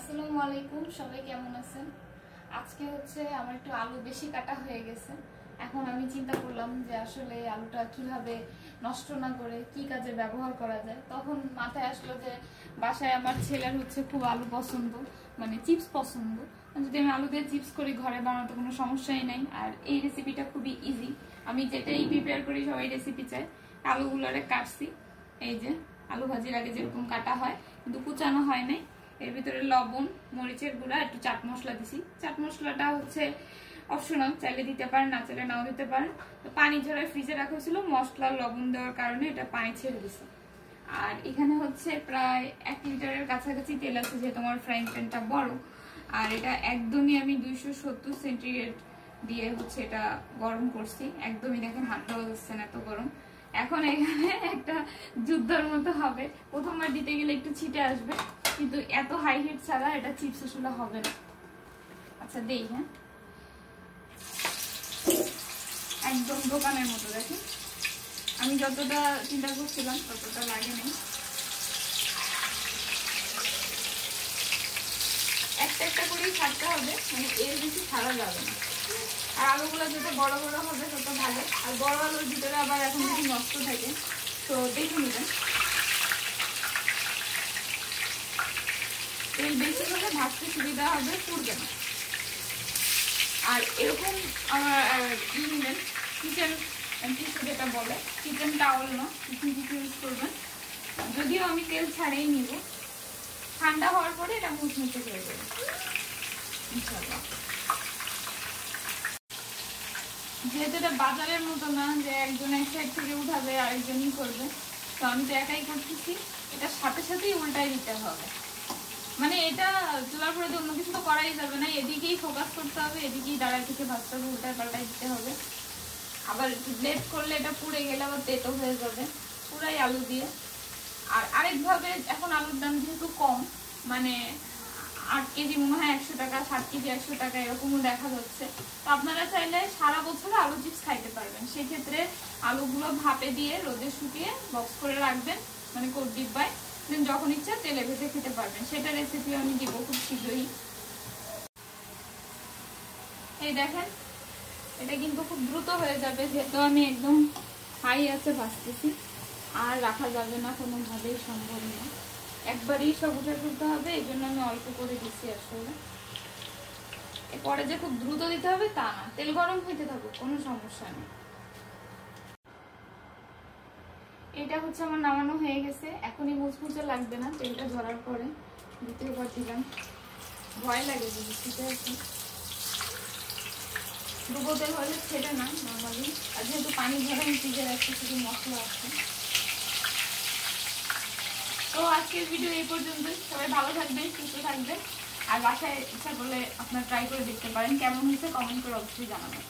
আসসালামু আলাইকুম, সবাই কেমন আছেন? আজকে হচ্ছে আমার একটু আলু বেশি কাটা হয়ে গেছে। এখন আমি চিন্তা করলাম যে আসলে আলুটা কিভাবে নষ্ট না করে কি কাজে ব্যবহার করা যায়। তখন মাথায় আসলো যে বাসায় আমার ছেলের হচ্ছে খুব আলু পছন্দ, মানে চিপস পছন্দ। যদি আমি আলু দিয়ে চিপস করি ঘরে বানাতে কোনো সমস্যাই নাই। আর এই রেসিপিটা খুবই ইজি, আমি যেটাই প্রিপেয়ার করি সবাই রেসিপি চাই। আলুগুলোরে কাটছি, এই যে আলু ভাজির আগে যেরকম কাটা হয়, কিন্তু কুচানো হয় নাই। এর ভিতরে লবণ, মরিচের গুঁড়া, একটু চাট মশলা দিছি। চাট মশলাটা হচ্ছে অপশনাল, চাইলে দিতে পারেন, না চাইলে নাও দিতে পারেন। তো পানি ঝরায় ফ্রিজে রাখা হয়েছিল, মশলা লবণ দেওয়ার কারণে এটা পানি ছেড়ে দিছে। আর এখানে হচ্ছে প্রায় 1 লিটারের কাছাকাছি তেল আছে, যেহেতু আমার ফ্রাইং প্যানটা বড়। আর এটা একদমই আমি 270 সেন্টিগ্রেড দিয়ে হচ্ছে এটা গরম করছি। একদমই দেখেন হাতটাও যাচ্ছে না, এত গরম। এখন এখানে একটা যুদ্ধের মতো হবে, প্রথমবার দিতে গেলে একটু ছিটে আসবে, কিন্তু এত হাই হিট ছাড়া এটা চিপস আসলে হবে না। আচ্ছা দেই, হ্যাঁ, একদম দোকানের মতো। দেখেন আমি যতটা চিন্তা করছিলাম ততটা লাগে নেই। একটা একটা করেই ছাড়তে হবে, মানে এর বেশি ছাড়া যাবে না। আর আলুগুলো যত বড় বড় হবে তত ভালো। আর বড় আলুর ভিতরে আবার এখন যদি নষ্ট থাকে তো দেখে নেবেন। তেল বেশি হলে ভাজতে সুবিধা হবে, পুড়বে না। আর এরকম আমার নেবেন কিচেন টিস্যু, যেটা বলে কিচেন টাওয়েল না, কিচেন টিস্যু ইউজ করবেন। যদিও আমি তেল ছাড়াই নিব, ঠান্ডা হওয়ার পরে এটা মুচমুচে করে দেবো ইনশাআল্লাহ। যেহেতু এটা বাজারের মতো না যে একজন এক সাইড থেকে উঠাবে আরেকজনই করবে, তো আমি তো একাই করতেছি। এটা সাথে সাথেই উল্টাই দিতে হবে, মানে এটা চুলার পরে অন্য কিছু তো করাই যাবে না, এদিকেই ফোকাস করতে হবে, এদিকেই দাঁড়ায় থেকে ভাজতে হবে, উল্টায় পাল্টাই দিতে হবে। আবার লেট করলে এটা পুড়ে গেলে আবার তেতো হয়ে যাবে পুরাই আলু দিয়ে। আর আরেকভাবে এখন আলুর দাম যেহেতু কম, মানে 8 কেজি মনে হয় 100 টাকা, 7 কেজি 100 টাকা এরকমও দেখা যাচ্ছে। তো আপনারা চাইলে সারা বছর আলু চিপস খাইতে পারবেন। সেক্ষেত্রে আলুগুলো ভাপে দিয়ে রোদে শুকিয়ে বক্স করে রাখবেন, মানে কোট ডিব্বায়, দেন যখন ইচ্ছা তেলে ভেজে খেতে পারবেন। সেটা রেসিপি আমি দিব খুব শীঘ্রই। এই দেখেন এটা কিন্তু খুব দ্রুত হয়ে যাবে, যেহেতু আমি একদম হাই আছে ভাজতেছি। আর রাখা যাবে না, কোনোভাবেই সম্ভব না, একবারই সব উঠে ফেলতে হবে। এই জন্য আমি অল্প করে দিচ্ছি। আসলে এরপরে যে খুব দ্রুত দিতে হবে তা না, তেল গরম হইতে থাকুক, কোনো সমস্যা নেই। এটা হচ্ছে আমার নামানো হয়ে গেছে, এখনই মুচমুচে লাগবে না, তেলটা ঝরার পরে দ্বিতীয়বার দিলাম। ভয় লাগে বুঝতে আছে, ডুবো তেল হলে ছেড়ে না নর্মালি। আর যেহেতু পানি ঝরা ফ্রিজে রাখছি, শুধু মশলা আছে। তো আজকের ভিডিও এই পর্যন্তই। সবাই ভালো থাকবেন, সুস্থ থাকবেন। আর বাসায় ইচ্ছা করলে আপনারা ট্রাই করে দেখতে পারেন, কেমন হয়েছে কমেন্ট করে অবশ্যই জানাবেন।